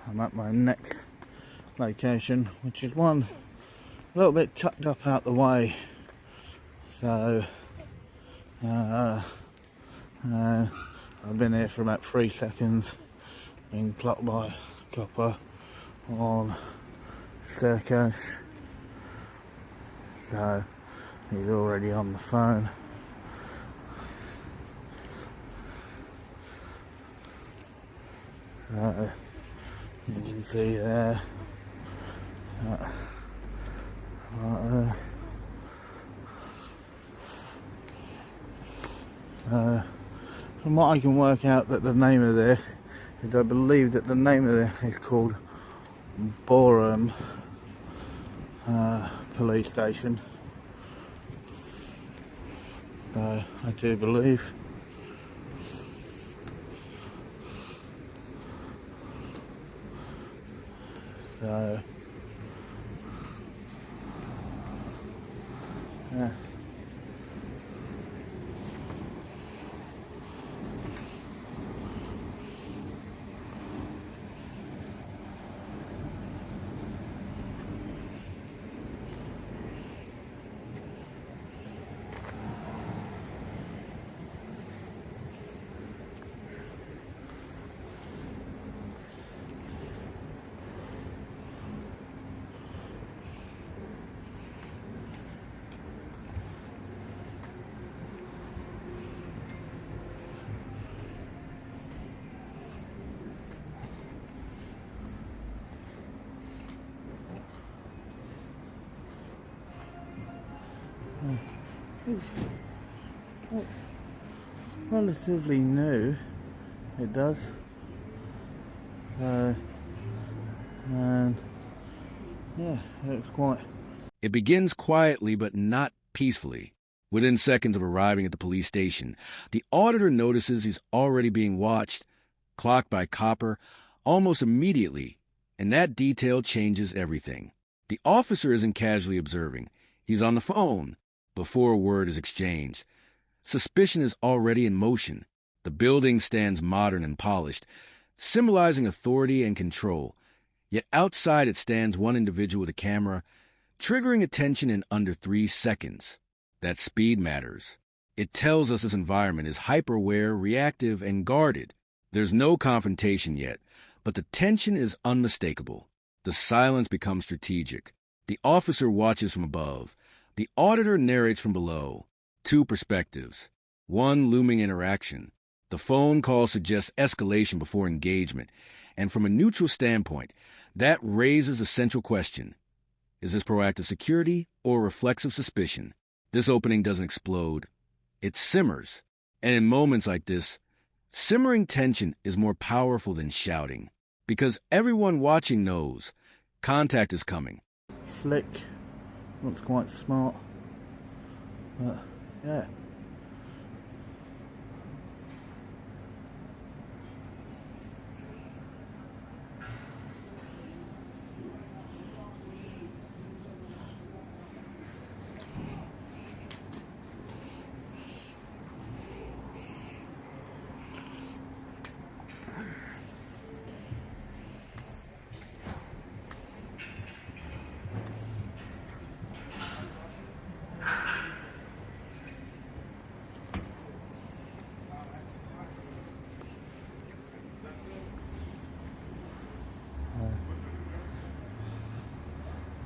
I'm at my next location, which is one a little bit tucked up out the way. So I've been here for about 3 seconds, being clocked by a copper on staircase. So he's already on the phone. So you can see there. From what I can work out, that the name of this is, I believe that the name of this is called Boreham Police Station. So I do believe. So yeah. It's relatively new, it does. And yeah, it's quite. It begins quietly but not peacefully. Within seconds of arriving at the police station, the auditor notices he's already being watched, clocked by copper, almost immediately, and that detail changes everything. The officer isn't casually observing. He's on the phone before a word is exchanged. Suspicion is already in motion. The building stands modern and polished, symbolizing authority and control. Yet outside it stands one individual with a camera, triggering attention in under 3 seconds. That speed matters. It tells us this environment is hyper-aware, reactive, and guarded. There's no confrontation yet, but the tension is unmistakable. The silence becomes strategic. The officer watches from above. The auditor narrates from below. 2 perspectives. One looming interaction. The phone call suggests escalation before engagement. And from a neutral standpoint, that raises a central question. Is this proactive security or reflexive suspicion? This opening doesn't explode. It simmers. And in moments like this, simmering tension is more powerful than shouting. Because everyone watching knows contact is coming. Slick. Looks quite smart. But yeah.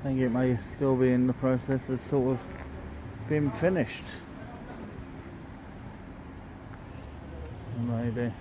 I think it may still be in the process of sort of being finished. Maybe.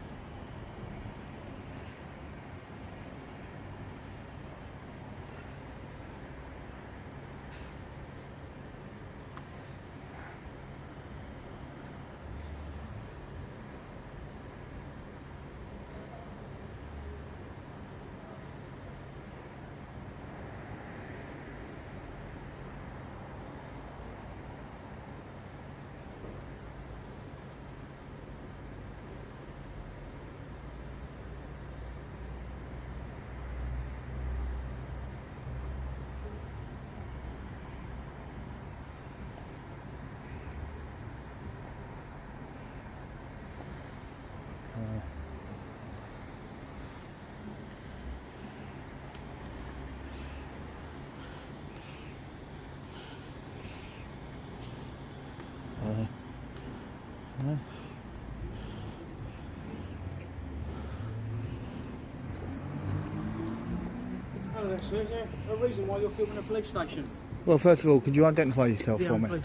Right, so is there a reason why you're filming a police station? Well, first of all, could you identify yourself for me?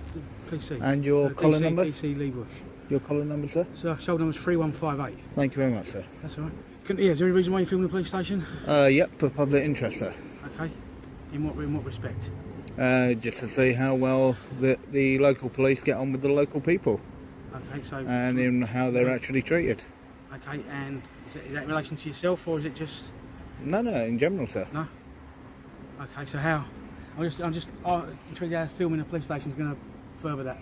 PC. And your collar number? PC Lee Bush. Your collar number, sir? So, shoulder number's 3158. Thank you very much, sir. That's all right. Yeah, is there any reason why you're filming a police station? Yep, for public interest, sir. Okay. In what respect? Just to see how well the local police get on with the local people. Okay, so... And in how they're actually treated. Okay, and is that in relation to yourself, or is it just... No, in general, sir. No? Okay, so how? I'm just intrigued how filming a police station is going to further that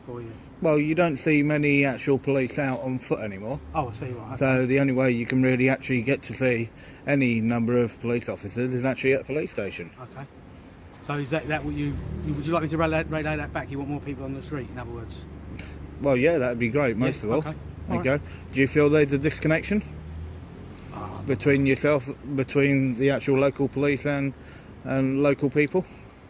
for you. Well, you don't see many actual police out on foot anymore. Oh, I see, right. Okay. So the only way you can really actually get to see any number of police officers is actually at a police station. Okay. So is that what would you like me to relay that back? You want more people on the street, in other words? Well, yeah, that'd be great, most of all. Okay. There you go. Do you feel there's a disconnection between the actual local police and local people?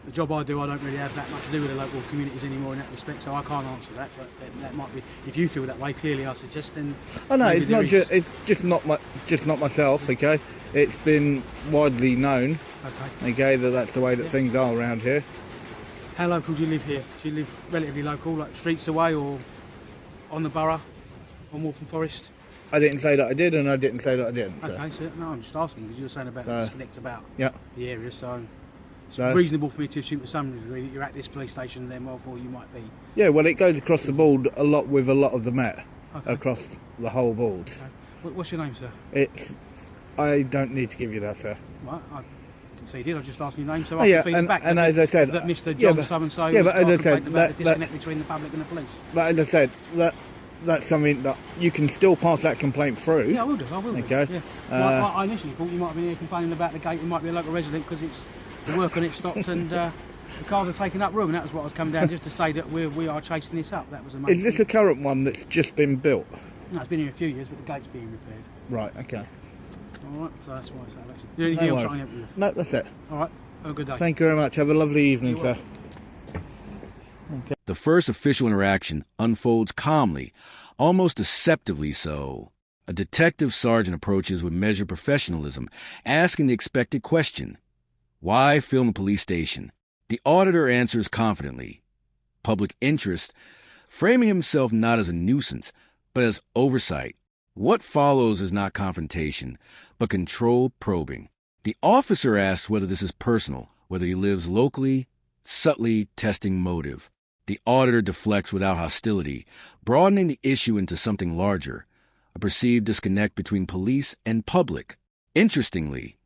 The job I do, I don't really have that much to do with the local communities anymore in that respect, so I can't answer that. But that might be, if you feel that way, clearly I suggest then. Oh no, it's not just not myself. Okay, it's been widely known. Okay, that's the way that things are around here. How local do you live here? Do you live relatively local, like streets away, or on the borough, on Waltham Forest? I didn't say that I did, and I didn't say that I didn't. Okay, so no, I'm just asking because you were saying about the disconnect about the area, so. It's reasonable for me to assume to some degree that you're at this police station, then therefore you might be. Yeah, well, it goes across the board a lot with a lot of the Met, across the whole board. Okay. What's your name, sir? I don't need to give you that, sir. Right, I didn't say you did. I just asked your name, so I can feed it back. And as I said, that Mr. John so and so. But as I said, about the disconnect between the public and the police. But as I said, that's something that you can still pass that complaint through. Yeah, I will do. Okay. Yeah. Well, I initially thought you might have been here complaining about the gate. It might be a local resident because the work on it stopped and the cars are taking up room, and that was what I was coming down just to say that we are chasing this up. That was a. Is this a current one that's just been built? No, it's been here a few years, but the gate's being repaired. Right. Okay. All right. So that's why it's that. Is there anything else I can help you with? No, that's it. All right. Have a good day. Thank you very much. Have a lovely evening, sir. Okay. The first official interaction unfolds calmly, almost deceptively so. A detective sergeant approaches with measured professionalism, asking the expected question. Why film a police station? The auditor answers confidently. Public interest, framing himself not as a nuisance, but as oversight. What follows is not confrontation, but controlled probing. The officer asks whether this is personal, whether he lives locally, subtly testing motive. The auditor deflects without hostility, broadening the issue into something larger, a perceived disconnect between police and public. Interestingly,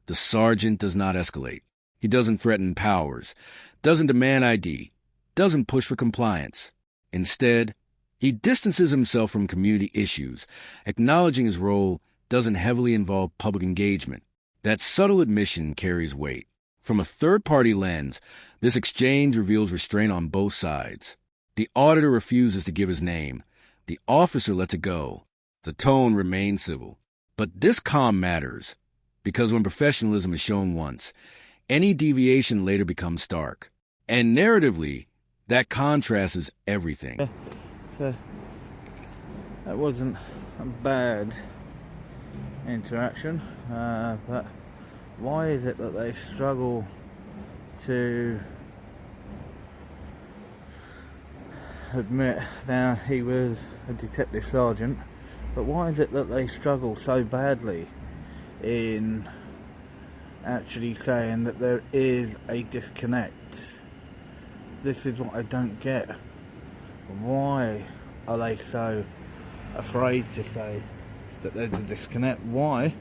the sergeant does not escalate. He doesn't threaten powers, doesn't demand ID, doesn't push for compliance. Instead, he distances himself from community issues, acknowledging his role doesn't heavily involve public engagement. That subtle admission carries weight. From a third-party lens, this exchange reveals restraint on both sides. The auditor refuses to give his name. The officer lets it go. The tone remains civil. But this calm matters, because when professionalism is shown once, any deviation later becomes stark. And narratively, that contrast is everything. So, that wasn't a bad interaction, but why is it that they struggle to admit now he was a detective sergeant, but why is it that they struggle so badly in actually saying that there is a disconnect? This is what I don't get. Why are they so afraid to say that there's a disconnect? Why?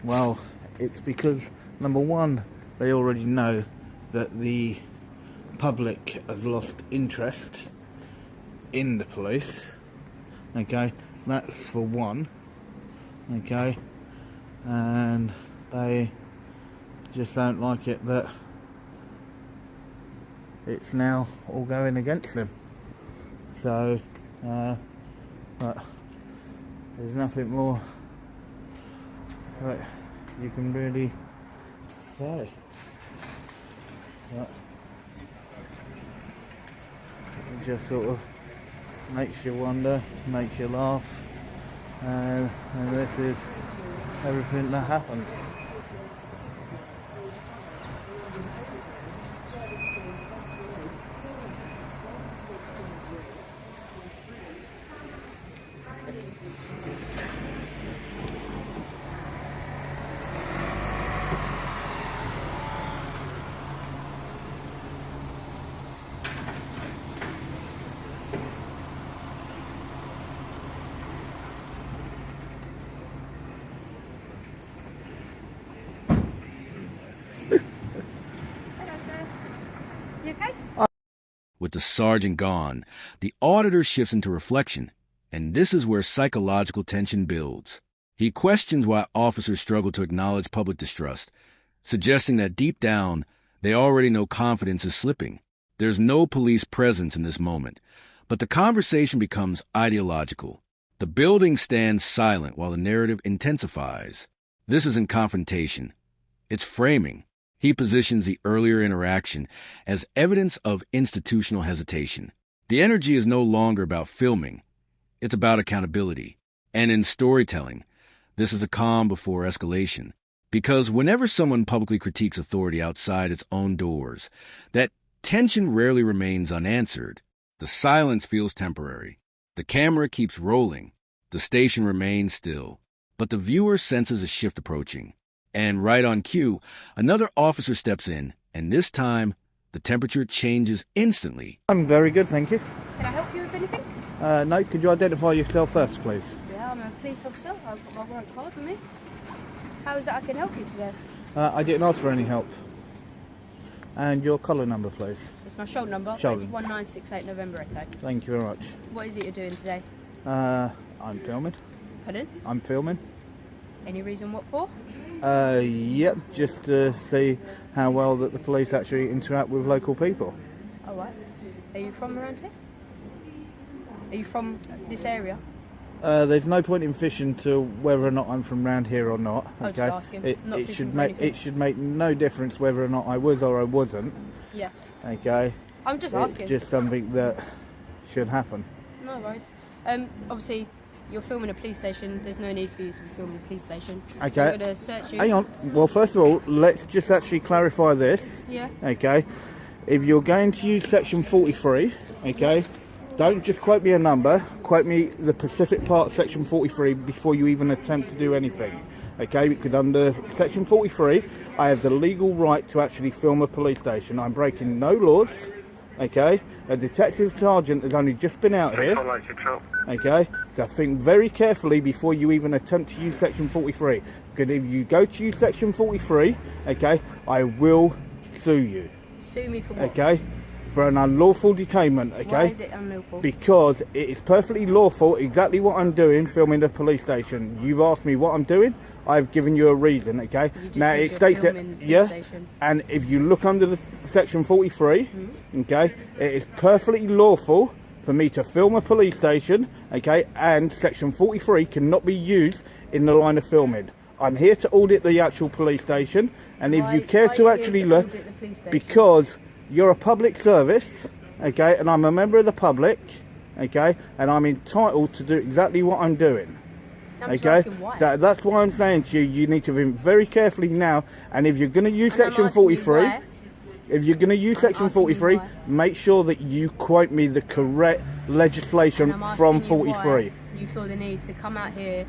Well, it's because, number one, they already know that the public has lost interest in the police. Okay, that's for one. Okay, and they just don't like it that it's now all going against them. So, but there's nothing more that you can really say. But it just sort of makes you wonder, makes you laugh, and this is everything that happens. You okay? With the sergeant gone, the auditor shifts into reflection, and this is where psychological tension builds. He questions why officers struggle to acknowledge public distrust, suggesting that deep down, they already know confidence is slipping. There's no police presence in this moment, but the conversation becomes ideological. The building stands silent while the narrative intensifies. This isn't confrontation. It's framing. He positions the earlier interaction as evidence of institutional hesitation. The energy is no longer about filming. It's about accountability. And in storytelling, this is a calm before escalation. Because whenever someone publicly critiques authority outside its own doors, that tension rarely remains unanswered. The silence feels temporary. The camera keeps rolling. The station remains still. But the viewer senses a shift approaching. And right on cue, another officer steps in, and this time, the temperature changes instantly. I'm very good, thank you. Can I help you with anything? No, could you identify yourself first, please? Yeah, I'm a police officer. I've got my work card with me. How is it I can help you today? I didn't ask for any help. And your collar number, please. It's my shoulder number. Shoulder. It's 1968 November Echo. Thank you very much. What is it you're doing today? I'm filming. Pardon? I'm filming. Any reason what for? Yep, just to see how well that the police actually interact with local people. Oh, right. Are you from around here? Are you from this area? There's no point in fishing to whether or not I'm from round here or not. I was Okay, just asking, not it fishing should for make anything. it should make no difference whether or not I was or I wasn't. Yeah. Okay. I'm just It's asking. just something that should happen. No worries. Obviously, you're filming a police station. There's no need for you to be filming a police station. Okay. I'm going to search you. Hang on. Well, first of all, let's just actually clarify this. Yeah. Okay. If you're going to use section 43, okay, don't just quote me a number. Quote me the specific part of section 43 before you even attempt to do anything. Okay, because under section 43, I have the legal right to actually film a police station. I'm breaking no laws. Okay, a detective sergeant has only just been out here. Okay, so think very carefully before you even attempt to use section 43. Because if you go to use section 43, okay, I will sue you. Sue me for what? Okay, for an unlawful detainment. Okay. Why is it unlawful? Because it is perfectly lawful, exactly what I'm doing, filming the police station. You've asked me what I'm doing. I've given you a reason. Okay. You just Now said it you're states that, filming the police yeah. station. And if you look under the section 43, okay, it is perfectly lawful for me to film a police station. Okay, and section 43 cannot be used in the line of filming. I'm here to audit the actual police station, and if you care to actually look, because you're a public service, okay, and I'm a member of the public, okay, and I'm entitled to do exactly what I'm doing. I'm just Okay, asking why. that's why I'm saying to you, you need to think very carefully now, and if you're going to use And I'm section asking you 43, why. if you're going to use I'm section asking you 43, why. make sure that you quote me the correct legislation And I'm from asking you 43. why you feel the need to come out here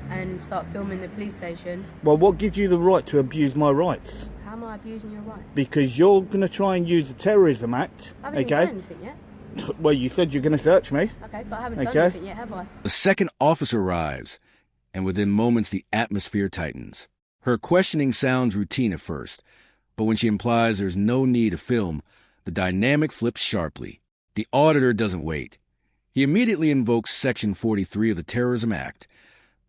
and start filming the police station. Well, what gives you the right to abuse my rights? How am I abusing your rights? Because you're going to try and use the Terrorism Act, I haven't even okay? done anything yet. Well, you said you're going to search me. Okay, but I haven't done Okay. anything yet, have I? The second officer arrives, and within moments the atmosphere tightens. Her questioning sounds routine at first, but when she implies there's no need to film, the dynamic flips sharply. The auditor doesn't wait. He immediately invokes Section 43 of the Terrorism Act,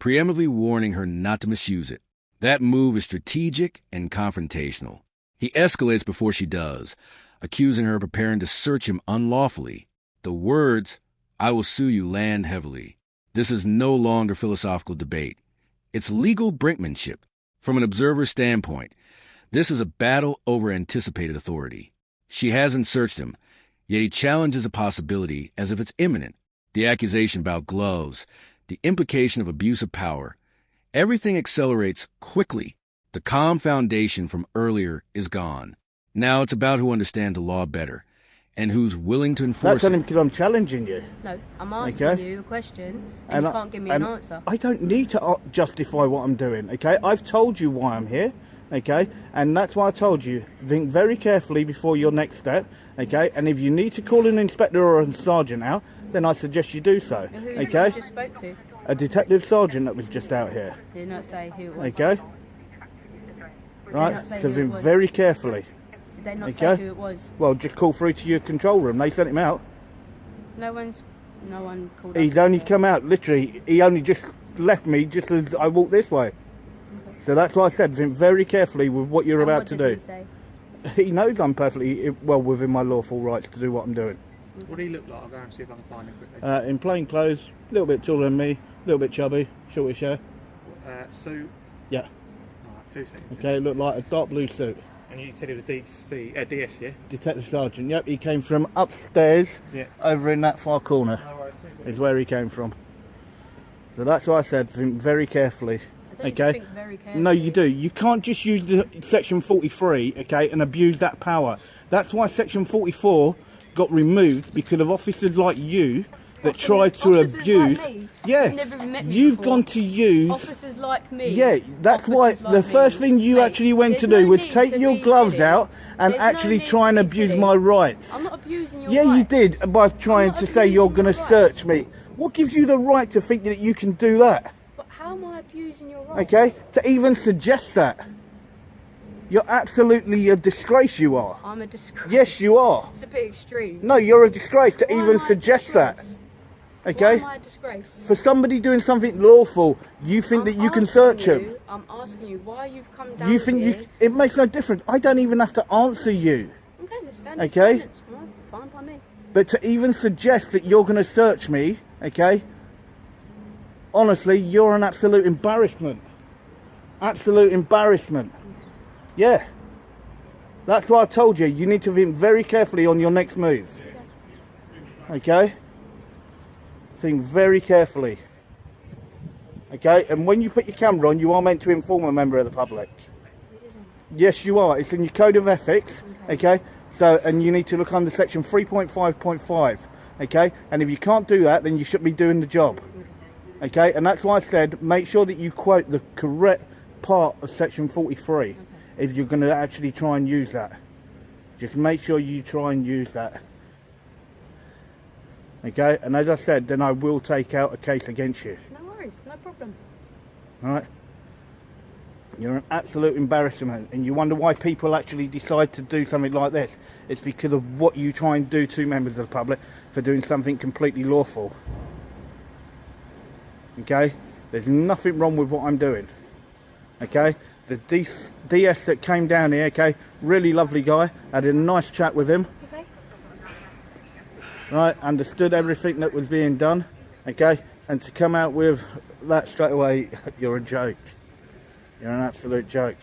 preemptively warning her not to misuse it. That move is strategic and confrontational. He escalates before she does, accusing her of preparing to search him unlawfully. The words, "I will sue you," land heavily. This is no longer philosophical debate. It's legal brinkmanship. From an observer's standpoint, this is a battle over anticipated authority. She hasn't searched him, yet he challenges a possibility as if it's imminent. The accusation about gloves, the implication of abuse of power. Everything accelerates quickly. The calm foundation from earlier is gone. Now it's about who understands the law better and who's willing to enforce That's only it. because I'm challenging you. No, I'm asking Okay. you a question and you can't give me an answer. I don't need to justify what I'm doing, okay? I've told you why I'm here, okay? And that's why I told you, think very carefully before your next step, okay? And if you need to call an inspector or a sergeant out, then I suggest you do so, Who is it okay? you just spoke to? A detective sergeant that was just out here, Did you not say who it was? okay? Did they Right? not say So who it think was? very carefully. Did Did they not say who it was? Well, just call through to your control room. They sent him out. No one called. He's only come out, literally. He only just left me just as I walked this way. Okay. So that's why I said, think very carefully with what you're about to do. He say? He knows I'm perfectly well within my lawful rights to do what I'm doing. Okay. What do he look like? I'll go and see if I can find him quickly. In plain clothes, a little bit taller than me, a little bit chubby, shortish hair. Suit? Yeah. Alright, 2 seconds. Okay, it looked like a dark blue suit. And you said he was DS, yeah? Detective Sergeant, yep, he came from upstairs, over in that far corner, is where he came from. So that's why I said, think very carefully. I don't think very carefully. No, you do. You can't just use the Section 43, okay, and abuse that power. That's why Section 44 got removed, because of officers like you that tried to abuse. Like me. Yeah, you've gone to use officers like me. Yeah, that's why the first thing you actually went to do was take your gloves out and actually try and abuse my rights. I'm not abusing your rights. Yeah, you did by trying to say you're going to search me. What gives you the right to think that you can do that? But how am I abusing your rights? Okay, to even suggest that. You're absolutely a disgrace, you are. I'm a disgrace. Yes, you are. It's a bit extreme. No, you're a disgrace to even suggest that. Okay? Why am I a disgrace? For somebody doing something lawful, you think that you can search him. I'm asking you why you've come down. You think it makes no difference. I don't even have to answer you. Okay, let's stand okay? Fine by me. But to even suggest that you're going to search me, okay? Honestly, you're an absolute embarrassment. Absolute embarrassment. Yeah. That's why I told you, you need to think very carefully on your next move. Okay? Think very carefully. Okay? And when you put your camera on, you are meant to inform a member of the public. Yes, you are. It's in your code of ethics. Okay? So, and you need to look under section 3.5.5. Okay? And if you can't do that, then you shouldn't be doing the job. Okay? And that's why I said, make sure that you quote the correct part of section 43. If you're going to actually try and use that. Just make sure you try and use that. Okay, and as I said, then I will take out a case against you. No worries, no problem. Alright? You're an absolute embarrassment, and you wonder why people actually decide to do something like this. It's because of what you try and do to members of the public for doing something completely lawful. Okay? There's nothing wrong with what I'm doing. Okay? The DS that came down here, okay, really lovely guy. I had a nice chat with him. Okay. Right, understood everything that was being done, okay, and to come out with that straight away, you're a joke. You're an absolute joke.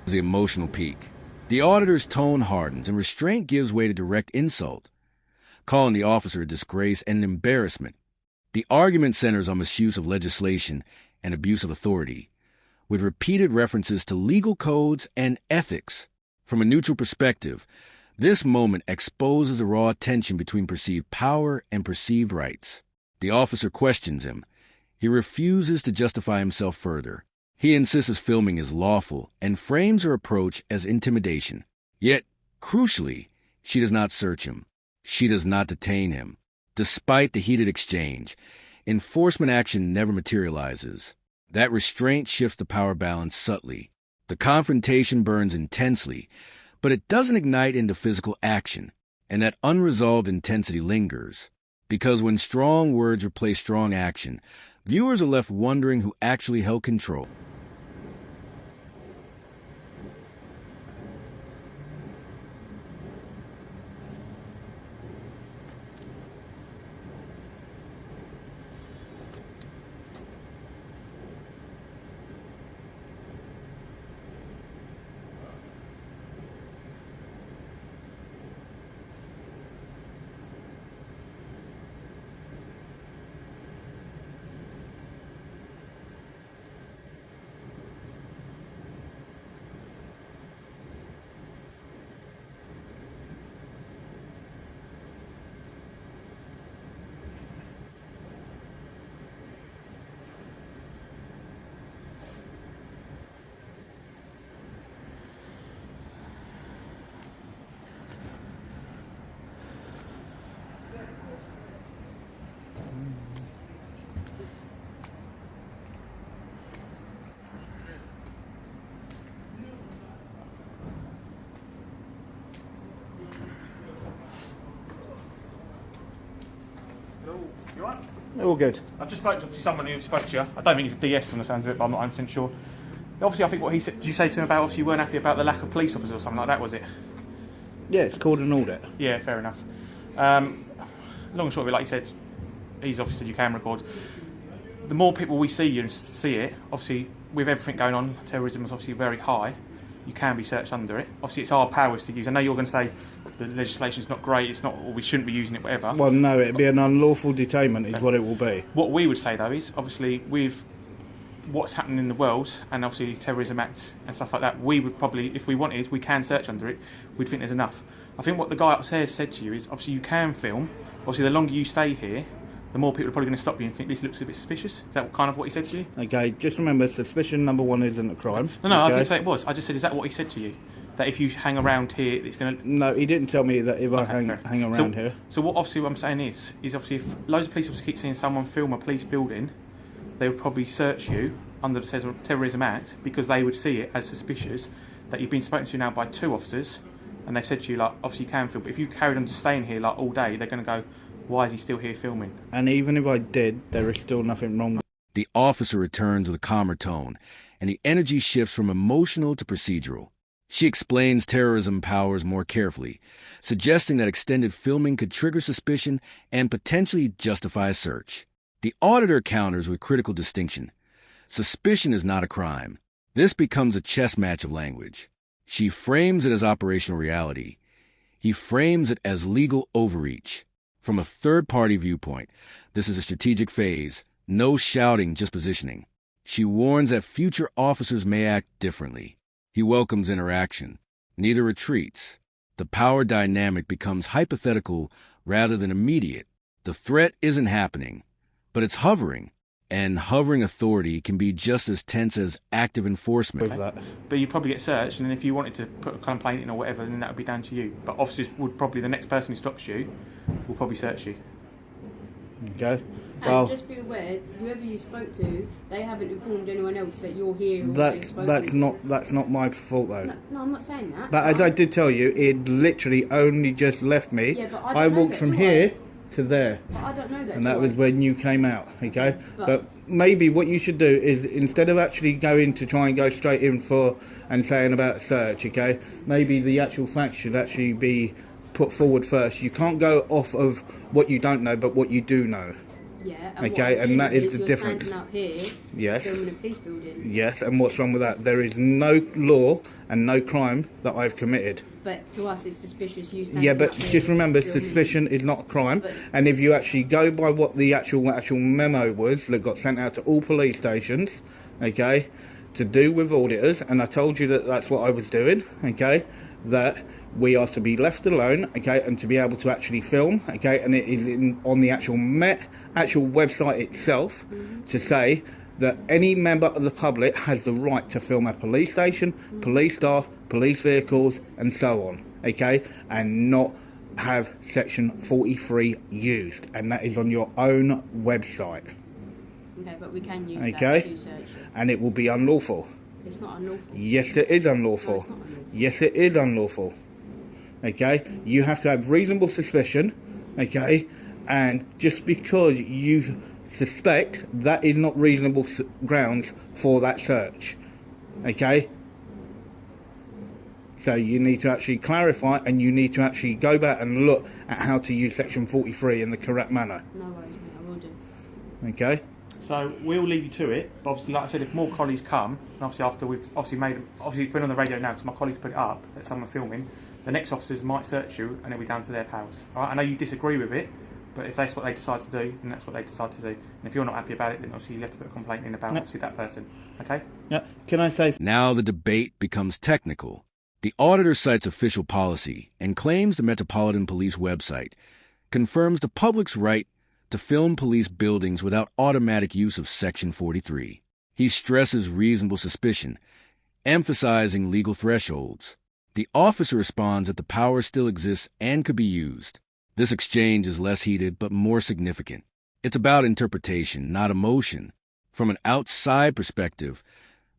The emotional peak. The auditor's tone hardens and restraint gives way to direct insult, calling the officer a disgrace and an embarrassment. The argument centers on misuse of legislation and abuse of authority, with repeated references to legal codes and ethics. From a neutral perspective, this moment exposes a raw tension between perceived power and perceived rights. The officer questions him. He refuses to justify himself further. He insists filming is lawful and frames her approach as intimidation. Yet, crucially, she does not search him. She does not detain him. Despite the heated exchange, enforcement action never materializes. That restraint shifts the power balance subtly. The confrontation burns intensely, but it doesn't ignite into physical action, and that unresolved intensity lingers. Because when strong words replace strong action, viewers are left wondering who actually held control. Hello, you alright? All good. I've just spoke to someone who spoke to you. I don't think he's DS from the sounds of it, but I'm not 100% sure. Obviously, I think what he said, did you say to him about obviously you weren't happy about the lack of police officers or something like that, was it? Yeah, it's called an audit. Yeah, fair enough. Long and short of it, like you said, he's obviously said you can record. The more people we see you and see it, obviously with everything going on, terrorism is obviously very high, you can be searched under it. Obviously it's our powers to use. I know you're going to say the legislation's not great, it's not, or we shouldn't be using it, whatever. Well, no, it'd be an unlawful detainment is what it will be. What we would say though is, obviously with what's happening in the world, and obviously Terrorism Act and stuff like that, we would probably, if we wanted, we can search under it, we'd think there's enough. I think what the guy upstairs said to you is, obviously you can film, obviously the longer you stay here, the more people are probably going to stop you and think this looks a bit suspicious. Is that kind of what he said to you? Okay, just remember, suspicion number one isn't a crime. No, okay? I didn't say it was. I just said, is that what he said to you? That if you hang around here, it's going to... No, he didn't tell me that if I hang around here. So what obviously what I'm saying is obviously if loads of police officers keep seeing someone film a police building, they would probably search you under the Terrorism Act because they would see it as suspicious that you've been spoken to now by 2 officers and they've said to you, like, obviously you can film, but if you carried on to staying here like all day, they're going to go, why is he still here filming? And even if I did, there is still nothing wrong. The officer returns with a calmer tone, and the energy shifts from emotional to procedural. She explains terrorism powers more carefully, suggesting that extended filming could trigger suspicion and potentially justify a search. The auditor counters with critical distinction. Suspicion is not a crime. This becomes a chess match of language. She frames it as operational reality. He frames it as legal overreach. From a third-party viewpoint, this is a strategic phase. No shouting, just positioning. She warns that future officers may act differently. He welcomes interaction. Neither retreats. The power dynamic becomes hypothetical rather than immediate. The threat isn't happening, but it's hovering. And hovering authority can be just as tense as active enforcement. With that. But you probably get searched, and then if you wanted to put a complaint in or whatever, then that would be down to you. But officers would probably, the next person who stops you will probably search you. Okay. And Well, just be aware, whoever you spoke to, they haven't informed anyone else that you're here. Or that's not my fault though. No, I'm not saying that. But as I did tell you, it literally only just left me. Yeah, but I I don't know walked that, from do here to there. But I don't know that. And that do was I? when you came out, okay? But- But maybe what you should do is, instead of actually going to try and go straight in for and saying about search, okay? Maybe the actual facts should actually be put forward first. You can't go off of what you don't know, but what you do know. Yeah. And Okay, what and that is the you're difference. standing up here, Yes. filming a police building. Yes, and what's wrong with that? There is no law and no crime that I've committed. But to us, it's suspicious. You standing Yeah, up but here just remember, filming. suspicion is not a crime. But- And if you actually go by what the actual memo was that got sent out to all police stations, okay, to do with auditors, and I told you that that's what I was doing, okay, that we are to be left alone, okay, and to be able to actually film, okay, and it is on the actual actual website itself to say that any member of the public has the right to film a police station, police staff, police vehicles, and so on, okay, and not have section 43 used, and that is on your own website, Okay, but we can use okay, that to search. and it will be unlawful. It's not unlawful. Yes, it is unlawful. No, it's not unlawful. Yes, it is unlawful. Okay, you have to have reasonable suspicion, okay, and just because you suspect, that is not reasonable grounds for that search, okay. So you need to actually clarify, and you need to actually go back and look at how to use section 43 in the correct manner, No worries, mate. I will do. okay. So we'll leave you to it. But obviously, like I said, if more colleagues come, and obviously after we've obviously put it on the radio now because my colleagues put it up that someone filming, the next officers might search you and it'll be down to their powers. All right? I know you disagree with it, but if that's what they decide to do, then that's what they decide to do. And if you're not happy about it, then obviously you have to put a complaint in about obviously that person. Okay? Yeah. Can I say? Now the debate becomes technical. The auditor cites official policy and claims the Metropolitan Police website confirms the public's right to film police buildings without automatic use of Section 43. He stresses reasonable suspicion, emphasizing legal thresholds. The officer responds that the power still exists and could be used. This exchange is less heated but more significant. It's about interpretation, not emotion. From an outside perspective,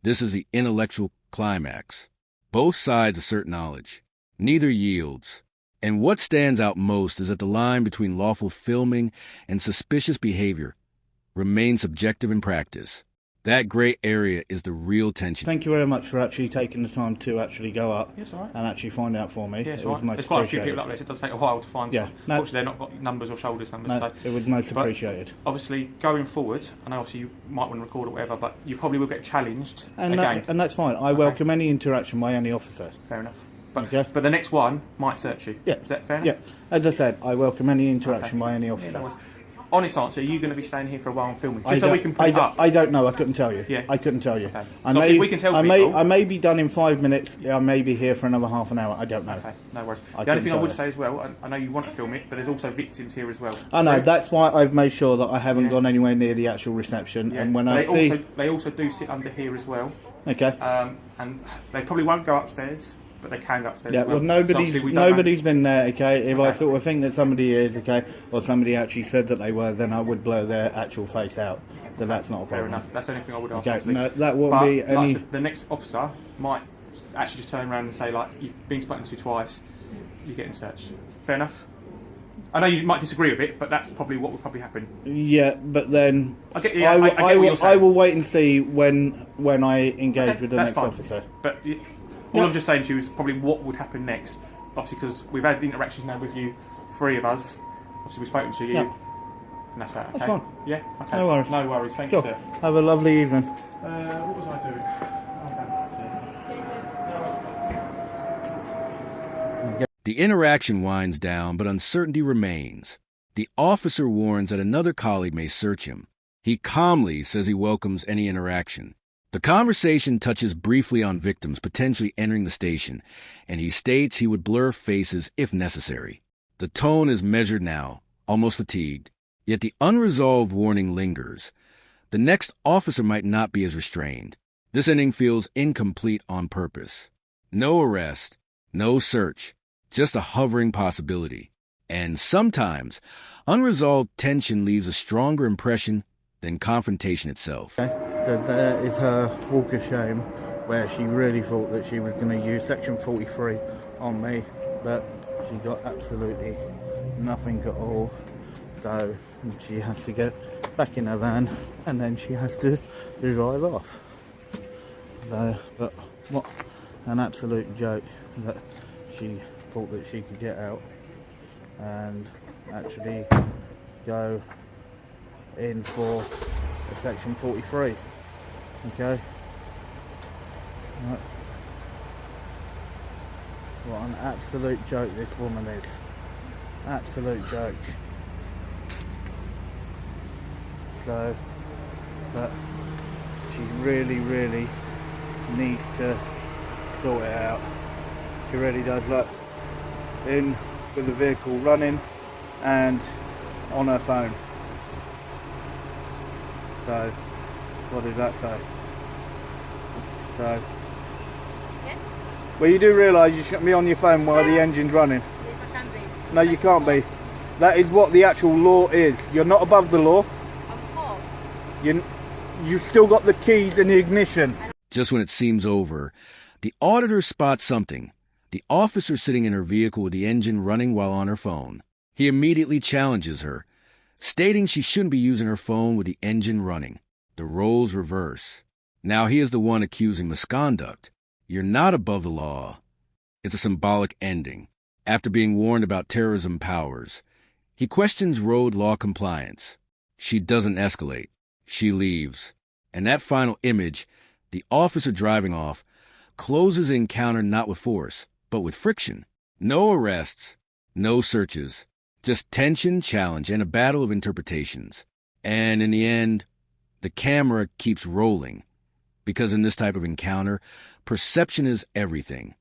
this is the intellectual climax. Both sides assert knowledge. Neither yields. And what stands out most is that the line between lawful filming and suspicious behavior remains subjective in practice. That gray area is the real tension. Thank you very much for actually taking the time to actually go up and actually find out for me. Yes, all right. There's quite a few people up there, so it does take a while to find. Yeah, unfortunately, they're not got numbers or shoulders numbers. No, so. it was most appreciated. Obviously, going forward, I know obviously you might want to record or whatever, but you probably will get challenged and again. And that's fine. I welcome any interaction by any officer. Fair enough. But the next one might search you. Yeah. Is that fair enough? Yeah. As I said, I welcome any interaction by any officer. Yeah, honest answer, are you going to be staying here for a while and filming? Just so we can put it up. I don't know. I couldn't tell you. Yeah. I couldn't tell you. Okay. We can tell people. I may be done in 5 minutes. I may be here for another half an hour. I don't know. Okay, no worries. The only thing I would say as well, I know you want to film it, but there's also victims here as well. I know. That's why I've made sure that I haven't gone anywhere near the actual reception. Yeah. And when they also do sit under here as well. Okay. And they probably won't go upstairs. But they can go upstairs. Yeah, as well. Nobody's been there. Okay, if I sort of think that somebody is, okay, or somebody actually said that they were, then I would blur their actual face out. So that's not a problem. Fair enough. That's the only thing I would ask. Okay, no, that won't be any. Like I said, the next officer might actually just turn around and say, like, you've been spoken to twice, you're getting searched. Fair enough. I know you might disagree with it, but that's probably what will probably happen. Yeah, but then I will wait and see when I engage with the next officer. But all I'm just saying to you is probably what would happen next. Obviously, because we've had interactions now with you, 3 of us. Obviously, we've spoken to you, and that's that. Okay? That's fine. Yeah. Okay. No worries. No worries. Thank you, sir. Have a lovely evening. What was I doing? The interaction winds down, but uncertainty remains. The officer warns that another colleague may search him. He calmly says he welcomes any interaction. The conversation touches briefly on victims potentially entering the station, and he states he would blur faces if necessary. The tone is measured now, almost fatigued, yet the unresolved warning lingers. The next officer might not be as restrained. This ending feels incomplete on purpose. No arrest, no search, just a hovering possibility. And sometimes, unresolved tension leaves a stronger impression than confrontation itself. Okay. So there is her walk of shame, where she really thought that she was going to use Section 43 on me, but she got absolutely nothing at all. So she has to get back in her van, and then she has to drive off. So, but what an absolute joke that she thought that she could get out and actually go in for a Section 43. Okay. Right. What an absolute joke this woman is. Absolute joke. So, but she really, really needs to sort it out. She really does. Look, in with the vehicle running and on her phone. So, what does that say? So, yes? Well, you do realise you shouldn't be on your phone while the engine's running. Yes, I can be. No, you can't be. That is what the actual law is. You're not above the law. You've still got the keys in the ignition. Just when it seems over, the auditor spots something. The officer sitting in her vehicle with the engine running while on her phone. He immediately challenges her, stating she shouldn't be using her phone with the engine running. The roles reverse. Now he is the one accusing misconduct. You're not above the law. It's a symbolic ending. After being warned about terrorism powers, he questions road law compliance. She doesn't escalate. She leaves. And that final image, the officer driving off, closes the encounter not with force, but with friction. No arrests, no searches, just tension, challenge, and a battle of interpretations. And in the end, the camera keeps rolling. Because in this type of encounter, perception is everything.